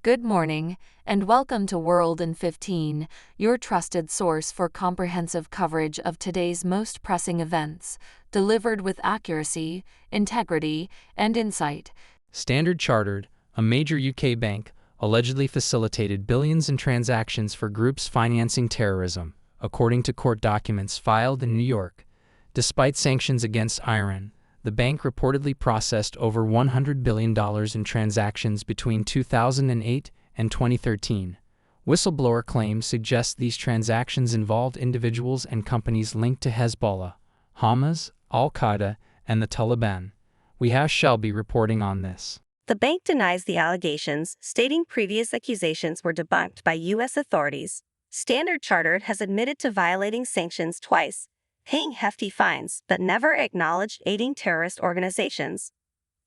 Good morning, and welcome to World in 15, your trusted source for comprehensive coverage of today's most pressing events, delivered with accuracy, integrity, and insight. Standard Chartered, a major UK bank, allegedly facilitated billions in transactions for groups financing terrorism, according to court documents filed in New York. Despite sanctions against Iran, the bank reportedly processed over $100 billion in transactions between 2008 and 2013. Whistleblower claims suggest these transactions involved individuals and companies linked to Hezbollah, Hamas, Al-Qaeda, and the Taliban. Shall be reporting on this. The bank denies the allegations, stating previous accusations were debunked by U.S. authorities. Standard Chartered has admitted to violating sanctions twice, paying hefty fines, but never acknowledged aiding terrorist organizations.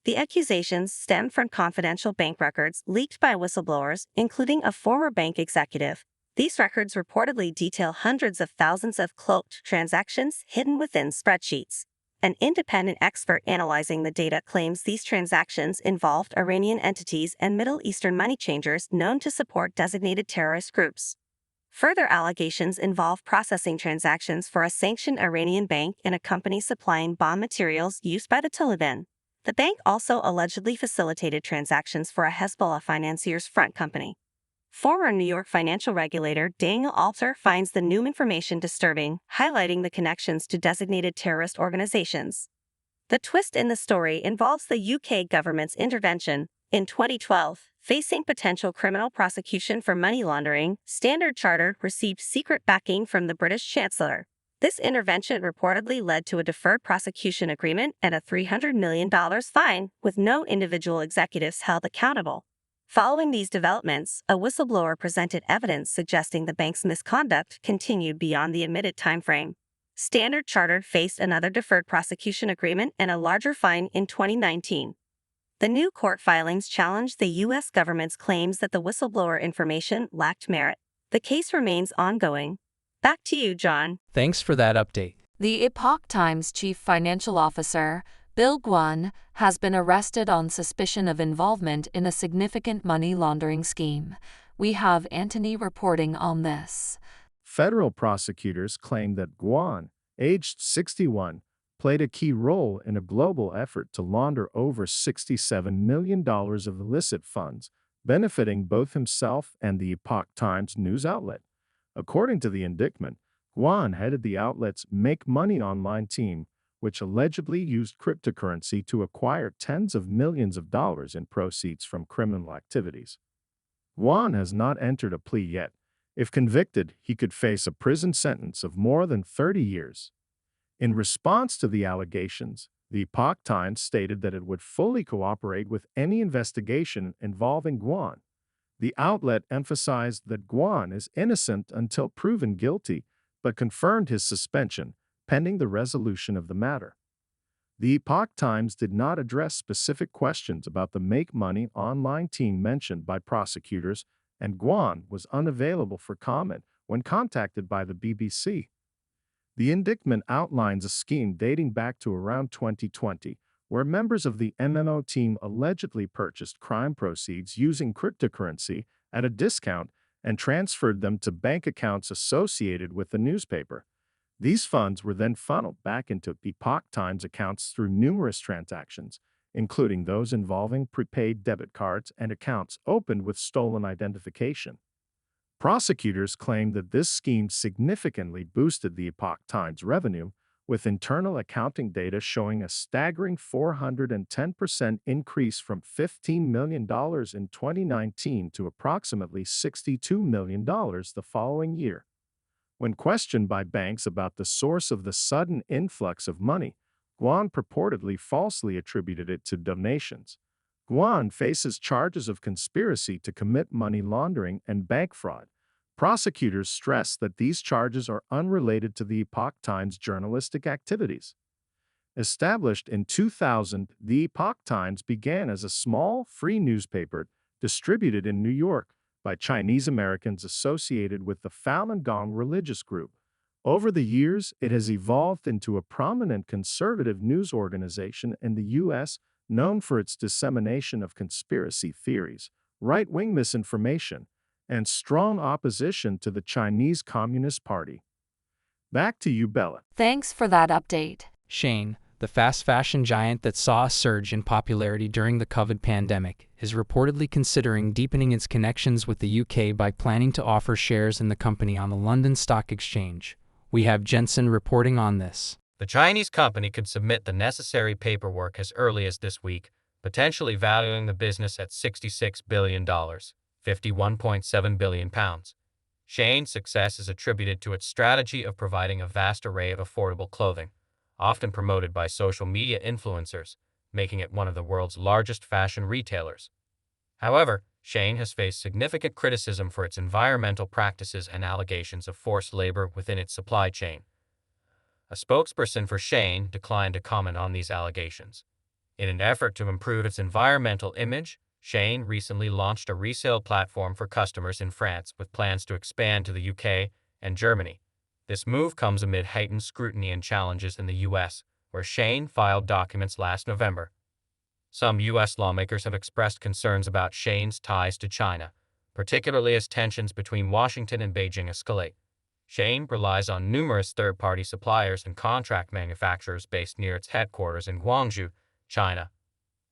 The accusations stem from confidential bank records leaked by whistleblowers, including a former bank executive. These records reportedly detail hundreds of thousands of cloaked transactions hidden within spreadsheets. An independent expert analyzing the data claims these transactions involved Iranian entities and Middle Eastern money changers known to support designated terrorist groups. Further allegations involve processing transactions for a sanctioned Iranian bank and a company supplying bomb materials used by the Taliban. The bank also allegedly facilitated transactions for a Hezbollah financier's front company. Former New York financial regulator Daniel Alter finds the new information disturbing, highlighting the connections to designated terrorist organizations. The twist in the story involves the UK government's intervention. In 2012, facing potential criminal prosecution for money laundering, Standard Chartered received secret backing from the British Chancellor. This intervention reportedly led to a deferred prosecution agreement and a $300 million fine, with no individual executives held accountable. Following these developments, a whistleblower presented evidence suggesting the bank's misconduct continued beyond the admitted timeframe. Standard Chartered faced another deferred prosecution agreement and a larger fine in 2019. The new court filings challenged the U.S. government's claims that the whistleblower information lacked merit. The case remains ongoing. Back to you, John. Thanks for that update. The Epoch Times chief financial officer, Bill Guan, has been arrested on suspicion of involvement in a significant money laundering scheme. We have Anthony reporting on this. Federal prosecutors claim that Guan, aged 61, played a key role in a global effort to launder over $67 million of illicit funds, benefiting both himself and the Epoch Times news outlet. According to the indictment, Guan headed the outlet's Make Money Online team, which allegedly used cryptocurrency to acquire tens of millions of dollars in proceeds from criminal activities. Guan has not entered a plea yet. If convicted, he could face a prison sentence of more than 30 years. In response to the allegations, the Epoch Times stated that it would fully cooperate with any investigation involving Guan. The outlet emphasized that Guan is innocent until proven guilty, but confirmed his suspension pending the resolution of the matter. The Epoch Times did not address specific questions about the Make Money Online team mentioned by prosecutors, and Guan was unavailable for comment when contacted by the BBC. The indictment outlines a scheme dating back to around 2020, where members of the MMO team allegedly purchased crime proceeds using cryptocurrency at a discount and transferred them to bank accounts associated with the newspaper. These funds were then funneled back into Epoch Times accounts through numerous transactions, including those involving prepaid debit cards and accounts opened with stolen identification. Prosecutors claim that this scheme significantly boosted the Epoch Times revenue, with internal accounting data showing a staggering 410% increase from $15 million in 2019 to approximately $62 million the following year. When questioned by banks about the source of the sudden influx of money, Guan purportedly falsely attributed it to donations. Guan faces charges of conspiracy to commit money laundering and bank fraud. Prosecutors stress that these charges are unrelated to the Epoch Times' journalistic activities. Established in 2000, the Epoch Times began as a small, free newspaper distributed in New York by Chinese Americans associated with the Falun Gong religious group. Over the years, it has evolved into a prominent conservative news organization in the U.S. known for its dissemination of conspiracy theories, right-wing misinformation, and strong opposition to the Chinese Communist Party. Back to you, Bella. Thanks for that update. Shein, the fast fashion giant that saw a surge in popularity during the COVID pandemic, is reportedly considering deepening its connections with the UK by planning to offer shares in the company on the London Stock Exchange. We have Jensen reporting on this. The Chinese company could submit the necessary paperwork as early as this week, potentially valuing the business at $66 billion, £51.7 billion. Shein's success is attributed to its strategy of providing a vast array of affordable clothing, often promoted by social media influencers, making it one of the world's largest fashion retailers. However, Shein has faced significant criticism for its environmental practices and allegations of forced labor within its supply chain. A spokesperson for Shein declined to comment on these allegations. In an effort to improve its environmental image, Shein recently launched a resale platform for customers in France with plans to expand to the UK and Germany. This move comes amid heightened scrutiny and challenges in the US, where Shein filed documents last November. Some US lawmakers have expressed concerns about Shein's ties to China, particularly as tensions between Washington and Beijing escalate. Shein relies on numerous third-party suppliers and contract manufacturers based near its headquarters in Guangzhou, China.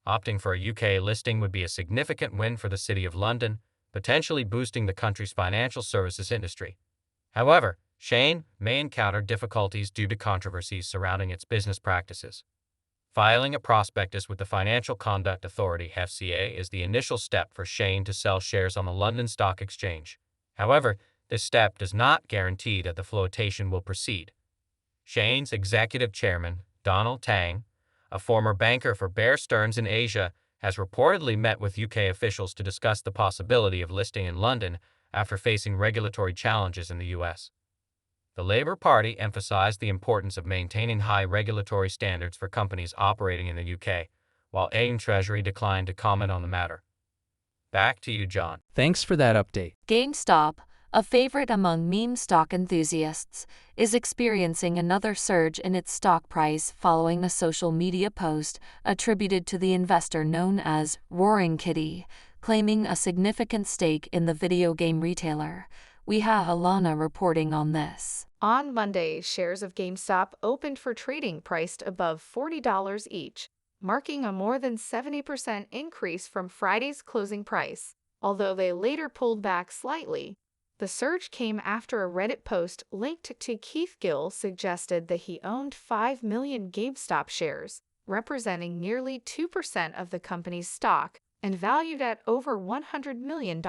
Opting for a UK listing would be a significant win for the City of London, potentially boosting the country's financial services industry. However, Shein may encounter difficulties due to controversies surrounding its business practices. Filing a prospectus with the Financial Conduct Authority (FCA) is the initial step for Shein to sell shares on the London Stock Exchange. However, this step does not guarantee that the flotation will proceed. Shein's executive chairman, Donald Tang, a former banker for Bear Stearns in Asia, has reportedly met with UK officials to discuss the possibility of listing in London after facing regulatory challenges in the US. The Labour Party emphasized the importance of maintaining high regulatory standards for companies operating in the UK, while AIM Treasury declined to comment on the matter. Back to you, John. Thanks for that update. GameStop, a favorite among meme stock enthusiasts, is experiencing another surge in its stock price following a social media post attributed to the investor known as Roaring Kitty, claiming a significant stake in the video game retailer. We have Alana reporting on this. On Monday, shares of GameStop opened for trading priced above $40 each, marking a more than 70% increase from Friday's closing price, although they later pulled back slightly. The surge came after a Reddit post linked to Keith Gill suggested that he owned 5 million GameStop shares, representing nearly 2% of the company's stock and valued at over $100 million.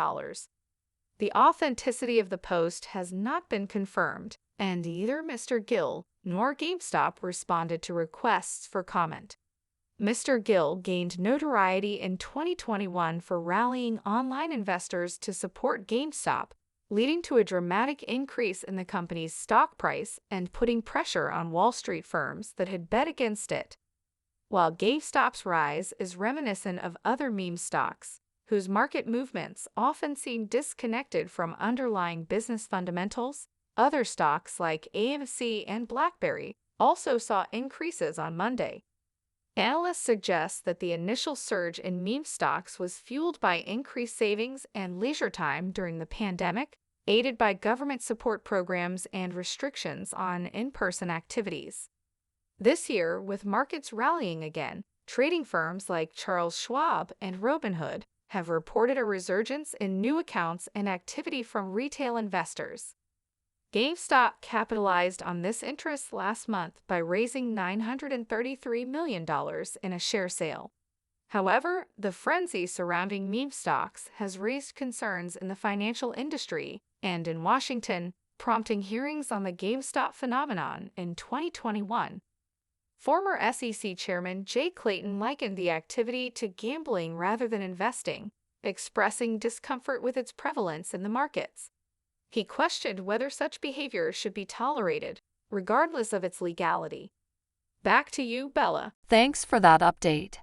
The authenticity of the post has not been confirmed, and either Mr. Gill nor GameStop responded to requests for comment. Mr. Gill gained notoriety in 2021 for rallying online investors to support GameStop, leading to a dramatic increase in the company's stock price and putting pressure on Wall Street firms that had bet against it. While GameStop's rise is reminiscent of other meme stocks, whose market movements often seem disconnected from underlying business fundamentals, other stocks like AMC and BlackBerry also saw increases on Monday. Analysts suggest that the initial surge in meme stocks was fueled by increased savings and leisure time during the pandemic, aided by government support programs and restrictions on in-person activities. This year, with markets rallying again, trading firms like Charles Schwab and Robinhood have reported a resurgence in new accounts and activity from retail investors. GameStop capitalized on this interest last month by raising $933 million in a share sale. However, the frenzy surrounding meme stocks has raised concerns in the financial industry and in Washington, prompting hearings on the GameStop phenomenon in 2021. Former SEC Chairman Jay Clayton likened the activity to gambling rather than investing, expressing discomfort with its prevalence in the markets. He questioned whether such behavior should be tolerated, regardless of its legality. Back to you, Bella. Thanks for that update.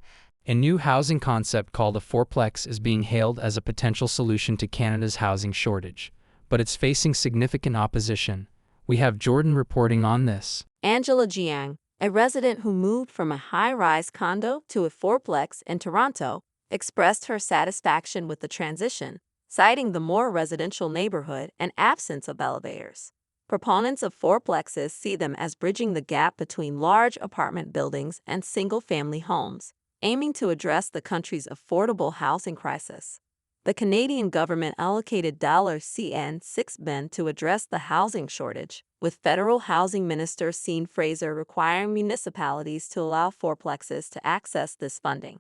A new housing concept called a fourplex is being hailed as a potential solution to Canada's housing shortage, but it's facing significant opposition. We have Jordan reporting on this. Angela Jiang, a resident who moved from a high-rise condo to a fourplex in Toronto, expressed her satisfaction with the transition, citing the more residential neighborhood and absence of elevators. Proponents of fourplexes see them as bridging the gap between large apartment buildings and single-family homes, aiming to address the country's affordable housing crisis. The Canadian government allocated $6 billion to address the housing shortage, with Federal Housing Minister Sean Fraser requiring municipalities to allow fourplexes to access this funding.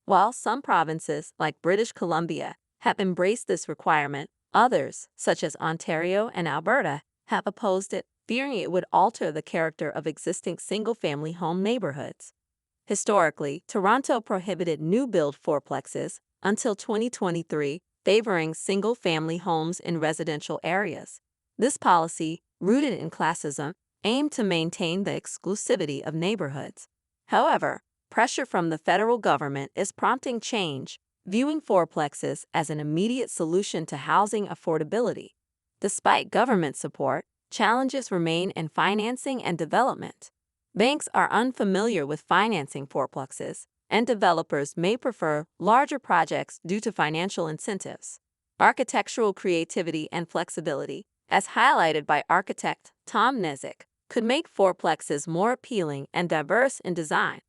While some provinces, like British Columbia, have embraced this requirement, others, such as Ontario and Alberta, have opposed it, fearing it would alter the character of existing single-family home neighborhoods. Historically, Toronto prohibited new-build fourplexes until 2023, favoring single-family homes in residential areas. This policy, rooted in classism, aimed to maintain the exclusivity of neighborhoods. However, pressure from the federal government is prompting change, viewing fourplexes as an immediate solution to housing affordability. Despite government support, challenges remain in financing and development. Banks are unfamiliar with financing fourplexes, and developers may prefer larger projects due to financial incentives. Architectural creativity and flexibility, as highlighted by architect Tom Nezik, could make fourplexes more appealing and diverse in design.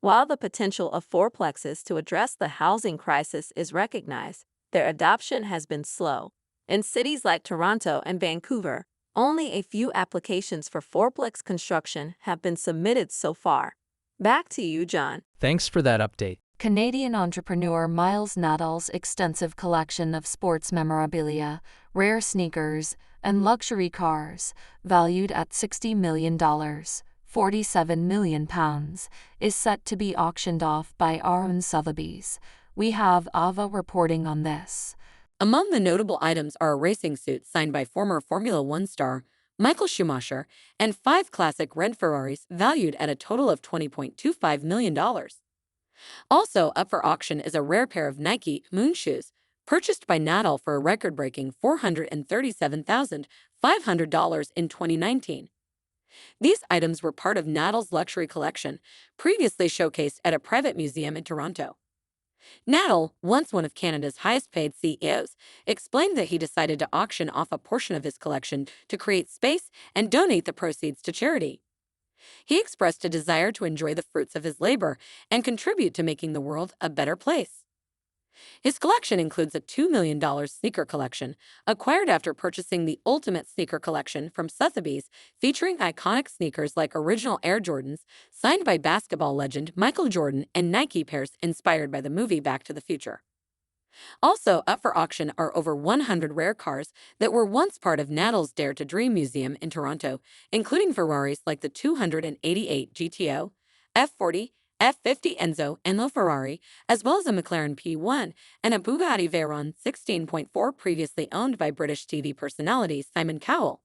While the potential of fourplexes to address the housing crisis is recognized, their adoption has been slow. In cities like Toronto and Vancouver, only a few applications for fourplex construction have been submitted so far. Back to you, John. Thanks for that update. Canadian entrepreneur Miles Nadal's extensive collection of sports memorabilia, rare sneakers, and luxury cars, valued at $60 million, £47 million, is set to be auctioned off by Arun Sotheby's. We have Ava reporting on this. Among the notable items are a racing suit signed by former Formula One star Michael Schumacher and 5 classic red Ferraris valued at a total of $20.25 million. Also up for auction is a rare pair of Nike Moon shoes, purchased by Nadal for a record-breaking $437,500 in 2019. These items were part of Nadal's luxury collection, previously showcased at a private museum in Toronto. Nadal, once one of Canada's highest-paid CEOs, explained that he decided to auction off a portion of his collection to create space and donate the proceeds to charity. He expressed a desire to enjoy the fruits of his labor and contribute to making the world a better place. His collection includes a $2 million sneaker collection, acquired after purchasing the Ultimate Sneaker Collection from Sotheby's, featuring iconic sneakers like original Air Jordans, signed by basketball legend Michael Jordan, and Nike pairs inspired by the movie Back to the Future. Also up for auction are over 100 rare cars that were once part of Nadal's Dare to Dream Museum in Toronto, including Ferraris like the 288 GTO, F40, F50 Enzo and LaFerrari, as well as a McLaren P1 and a Bugatti Veyron 16.4 previously owned by British TV personality Simon Cowell.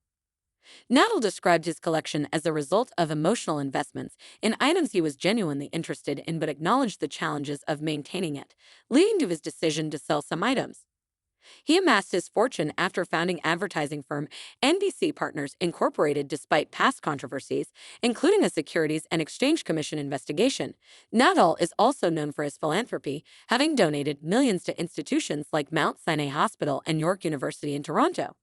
Nadal described his collection as a result of emotional investments in items he was genuinely interested in but acknowledged the challenges of maintaining it, leading to his decision to sell some items. He amassed his fortune after founding advertising firm NBC Partners Incorporated despite past controversies, including a Securities and Exchange Commission investigation. Nadal is also known for his philanthropy, having donated millions to institutions like Mount Sinai Hospital and York University in Toronto.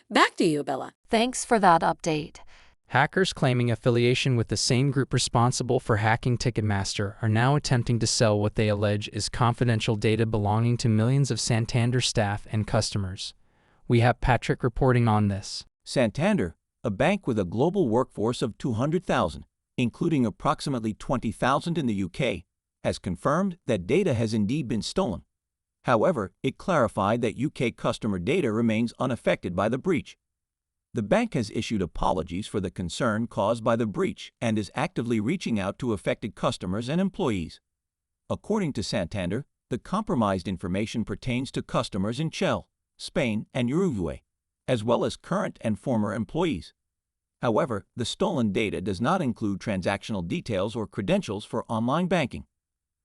Back to you, Bella. Thanks for that update. Hackers claiming affiliation with the same group responsible for hacking Ticketmaster are now attempting to sell what they allege is confidential data belonging to millions of Santander staff and customers. We have Patrick reporting on this. Santander, a bank with a global workforce of 200,000, including approximately 20,000 in the UK, has confirmed that data has indeed been stolen. However, it clarified that UK customer data remains unaffected by the breach. The bank has issued apologies for the concern caused by the breach and is actively reaching out to affected customers and employees. According to Santander, the compromised information pertains to customers in Chile, Spain, and Uruguay, as well as current and former employees. However, the stolen data does not include transactional details or credentials for online banking.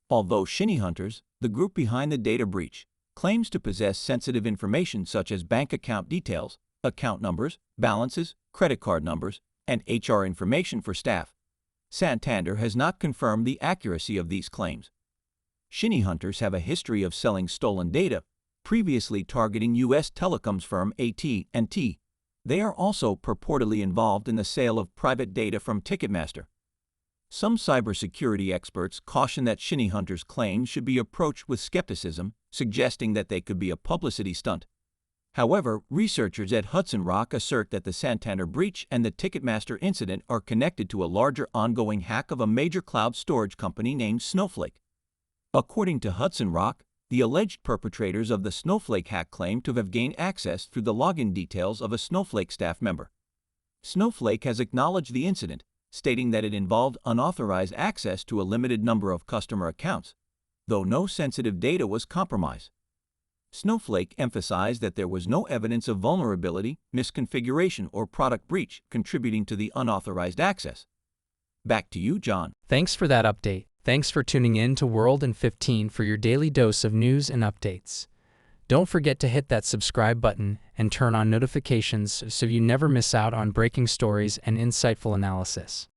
Although Shinny Hunters, the group behind the data breach, claims to possess sensitive information such as bank account details, account numbers, balances, credit card numbers, and HR information for staff, Santander has not confirmed the accuracy of these claims. Shinny hunters have a history of selling stolen data, previously targeting U.S. telecoms firm AT&T. They are also purportedly involved in the sale of private data from Ticketmaster. Some cybersecurity experts caution that Shinny hunters' claims should be approached with skepticism, suggesting that they could be a publicity stunt. However, researchers at Hudson Rock assert that the Santander breach and the Ticketmaster incident are connected to a larger ongoing hack of a major cloud storage company named Snowflake. According to Hudson Rock, the alleged perpetrators of the Snowflake hack claim to have gained access through the login details of a Snowflake staff member. Snowflake has acknowledged the incident, stating that it involved unauthorized access to a limited number of customer accounts, though no sensitive data was compromised. Snowflake emphasized that there was no evidence of vulnerability, misconfiguration, or product breach contributing to the unauthorized access. Back to you, John. Thanks for that update. Thanks for tuning in to World in 15 for your daily dose of news and updates. Don't forget to hit that subscribe button and turn on notifications so you never miss out on breaking stories and insightful analysis.